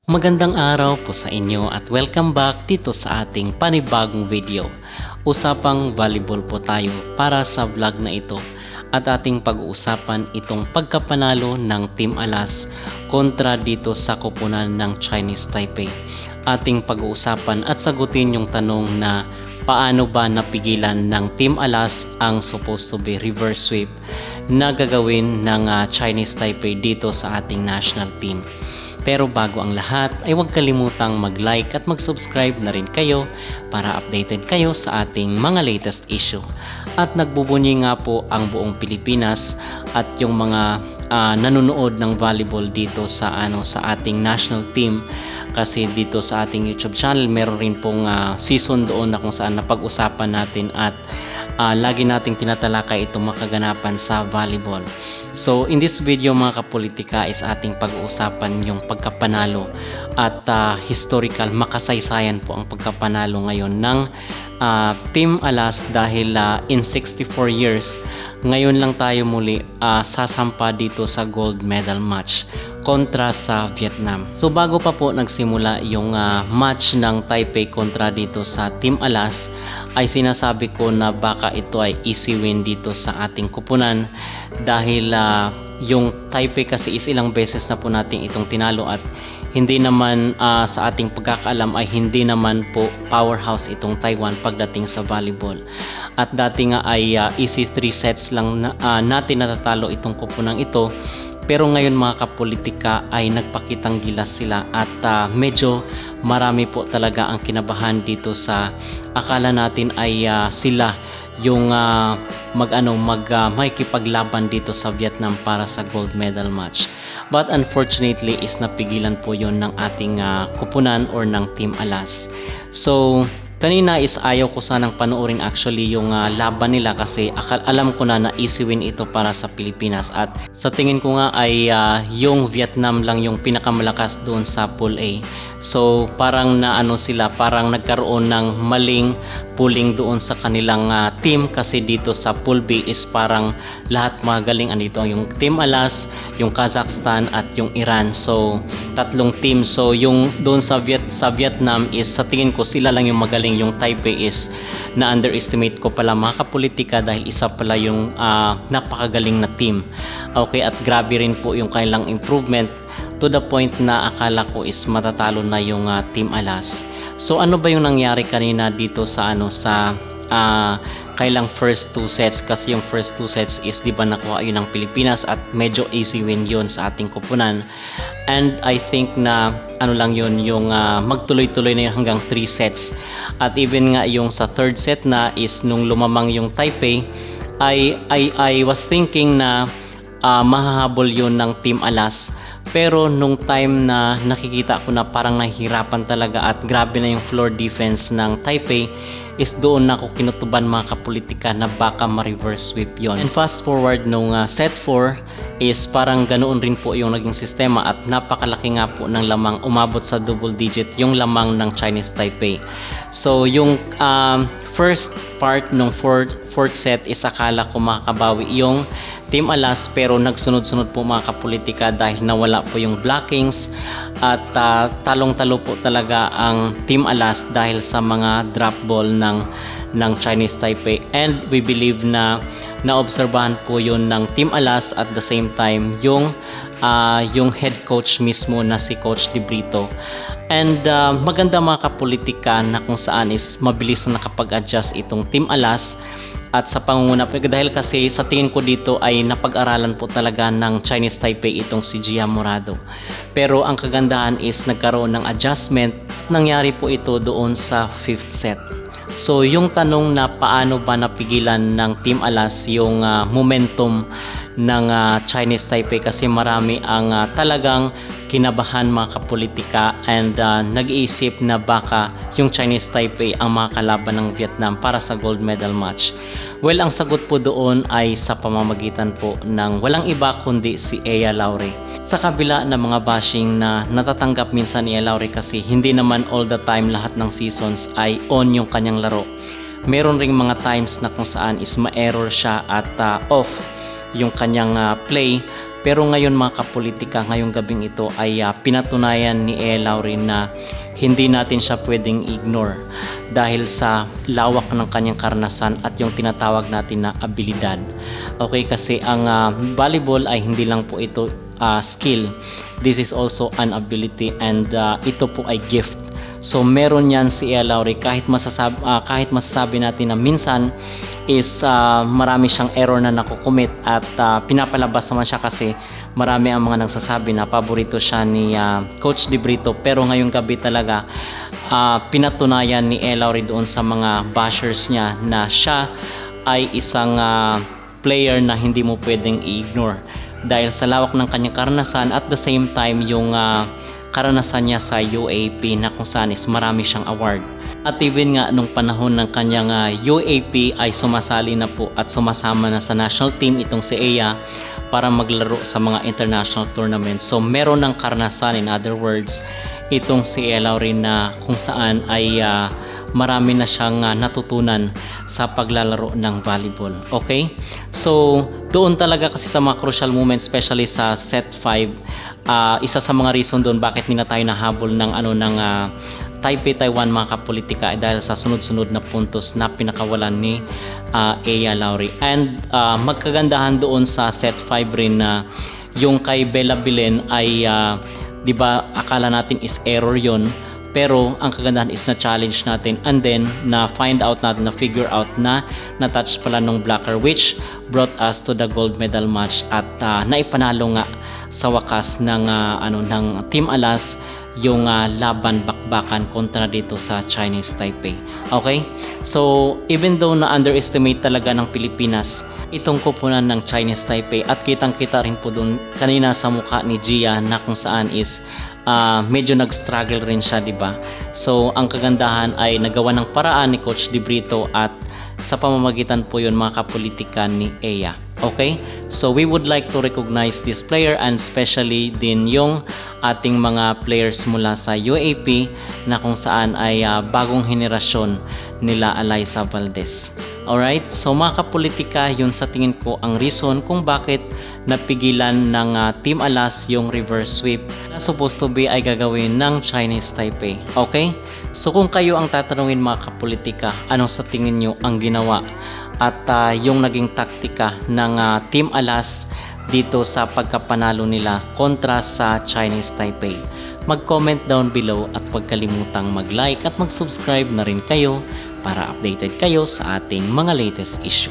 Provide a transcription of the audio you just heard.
Magandang araw po sa inyo at welcome back dito sa ating panibagong video. Usapang volleyball po tayo para sa vlog na ito at ating pag-uusapan itong pagkapanalo ng Team Alas kontra dito sa koponan ng Chinese Taipei. Ating pag-uusapan at sagutin yung tanong na paano ba napigilan ng Team Alas ang supposed to be reverse sweep na gagawin ng Chinese Taipei dito sa ating national team. Pero bago ang lahat ay huwag kalimutang mag-like at mag-subscribe na rin kayo para updated kayo sa ating mga latest issue. At nagbubunyi nga po ang buong Pilipinas at yung mga nanonood ng volleyball dito sa ating national team, kasi dito sa ating YouTube channel meron rin pong season doon na kung saan napag-usapan natin at lagi nating tinatalakay itong makaganapan sa volleyball. So in this video mga kapolitika is ating pag-uusapan yung pagkapanalo at historical, makasaysayan po ang pagkapanalo ngayon ng Team Alas dahil in 64 years ngayon lang tayo muli sasampa dito sa gold medal match kontra sa Vietnam. So bago pa po nagsimula yung match ng Taipei kontra dito sa Team Alas ay sinasabi ko na baka ito ay easy win dito sa ating kupunan dahil yung Taipei kasi is ilang beses na po natin itong tinalo at hindi naman sa ating pagkakaalam ay hindi naman po powerhouse itong Taiwan pagdating sa volleyball. At dati nga ay easy 3 sets lang natin natatalo itong kupunang ito. Pero ngayon mga kapolitika ay nagpakitang gilas sila at medyo marami po talaga ang kinabahan dito sa akala natin ay sila yung makikipaglaban dito sa Vietnam para sa gold medal match. But unfortunately is napigilan po yon ng ating kupunan or ng Team Alas. So kanina is ayaw ko sanang panoorin actually yung laban nila kasi alam ko na easy win ito para sa Pilipinas at sa tingin ko nga ay yung Vietnam lang yung pinakamalakas doon sa Pool A. So parang parang nagkaroon ng maling pooling doon sa kanilang team kasi dito sa Pool B is parang lahat magaling andito yung Team Alas, yung Kazakhstan at yung Iran. So tatlong team. So yung doon sa Vietnam is sa tingin ko sila lang yung magaling, yung Taipei is na underestimate ko pala mga kapolitika dahil isa pala yung napakagaling na team. Okay, at grabe rin po yung kailang improvement to the point na akala ko is matatalo na yung Team Alas. So ano ba yung nangyari kanina dito sa kailang first 2 sets kasi yung first 2 sets is di ba nakuha yun ng Pilipinas at medyo easy win yun sa ating kupunan. And I think na lang yun yung magtuloy-tuloy na yun hanggang 3 sets. At even nga yung sa third set na is nung lumamang yung Taipei I was thinking na mahahabol yun ng Team Alas. Pero nung time na nakikita ko na parang nahihirapan talaga at grabe na yung floor defense ng Taipei is doon na ako kinutuban mga kapolitika na baka ma-reverse sweep yon. And fast forward nung set 4 is parang ganoon rin po yung naging sistema at napakalaki nga po ng lamang, umabot sa double digit yung lamang ng Chinese Taipei. So yung first part ng fourth set is akala ko makakabawi yung Team Alas pero nagsunod-sunod po mga kapolitika dahil nawala po yung blockings at talong-talo po talaga ang Team Alas dahil sa mga drop ball ng Chinese Taipei, and we believe na naobserbahan po yun ng Team Alas at the same time yung head coach mismo na si Coach De Brito. And maganda mga kapolitika na kung saan is mabilis na nakapag-adjust itong Team Alas at sa pangunguna dahil kasi sa tingin ko dito ay napag-aralan po talaga ng Chinese Taipei itong si Gia Morado. Pero ang kagandahan is nagkaroon ng adjustment, nangyari po ito doon sa 5th set. So yung tanong na paano ba napigilan ng Team Alas yung momentum ng Chinese Taipei kasi marami ang talagang kinabahan mga kapolitika and nag-iisip na baka yung Chinese Taipei ang makakalaban ng Vietnam para sa gold medal match. Well, ang sagot po doon ay sa pamamagitan po ng walang iba kundi si Ea Laure. Sa kabila ng mga bashing na natatanggap minsan ni Ea Laure kasi hindi naman all the time lahat ng seasons ay on yung kanyang laro. Meron ring mga times na kung saan is ma-error siya at off yung kanyang play Pero ngayon mga kapolitika, ngayong gabing ito ay pinatunayan ni E. Lowry na hindi natin siya pwedeng ignore dahil sa lawak ng kanyang karanasan at yung tinatawag natin na abilidad. Okay, kasi ang volleyball ay hindi lang po ito skill. This is also an ability, and ito po ay gift. So meron yan si E. Lowry, kahit masasabi natin na minsan is marami siyang error na nakukumit at pinapalabas naman siya kasi marami ang mga nagsasabi na paborito siya ni Coach De Brito, pero ngayong gabi talaga pinatunayan ni E. Lowry doon sa mga bashers niya na siya ay isang player na hindi mo pwedeng i-ignore dahil sa lawak ng kanyang karanasan, at the same time yung karanasan niya sa UAP na kung saan is marami siyang award. At even nga nung panahon ng kanyang UAP ay sumasali na po at sumasama na sa national team itong si Ea para maglaro sa mga international tournaments. So meron ng karanasan, in other words, itong si Ea Lowry na kung saan ay marami na siyang natutunan sa paglalaro ng volleyball. Okay? So, doon talaga kasi sa mga crucial moments, especially sa set 5, isa sa mga reason doon bakit hindi na tayo nahabol ng Taipei, Taiwan mga kapolitika ay dahil sa sunod-sunod na puntos na pinakawalan ni Ea Lowry. And magkagandahan doon sa set 5 rin na yung kay Bella Bilen ay 'di ba akala natin is error yon, pero ang kagandahan is na challenge natin and then na find out natin, na figure out na na-touch pala nung blocker, which brought us to the gold medal match at naipanalo nga sa wakas ng Team Alas yung laban bakbakan kontra dito sa Chinese Taipei. Okay? So, even though na underestimate talaga ng Pilipinas itong koponan ng Chinese Taipei, at kitang-kita rin po dun kanina sa mukha ni Gia na kung saan is medyo nag-struggle rin siya, di ba? So, ang kagandahan ay nagawa ng paraan ni Coach De Brito at sa pamamagitan po yun mga kapolitika ni Ea. Okay? So, we would like to recognize this player, and especially din yung ating mga players mula sa UAP na kung saan ay bagong henerasyon nila Alyssa Valdez. Alright? So mga kapolitika, yun sa tingin ko ang reason kung bakit napigilan ng Team Alas yung reverse sweep na supposed to be ay gagawin ng Chinese Taipei. Okay? So kung kayo ang tatanungin mga kapolitika, anong sa tingin nyo ang ginawa at yung naging taktika ng Team Alas dito sa pagkapanalo nila kontra sa Chinese Taipei? Mag-comment down below at huwag kalimutang mag-like at mag-subscribe na rin kayo para updated kayo sa ating mga latest issue.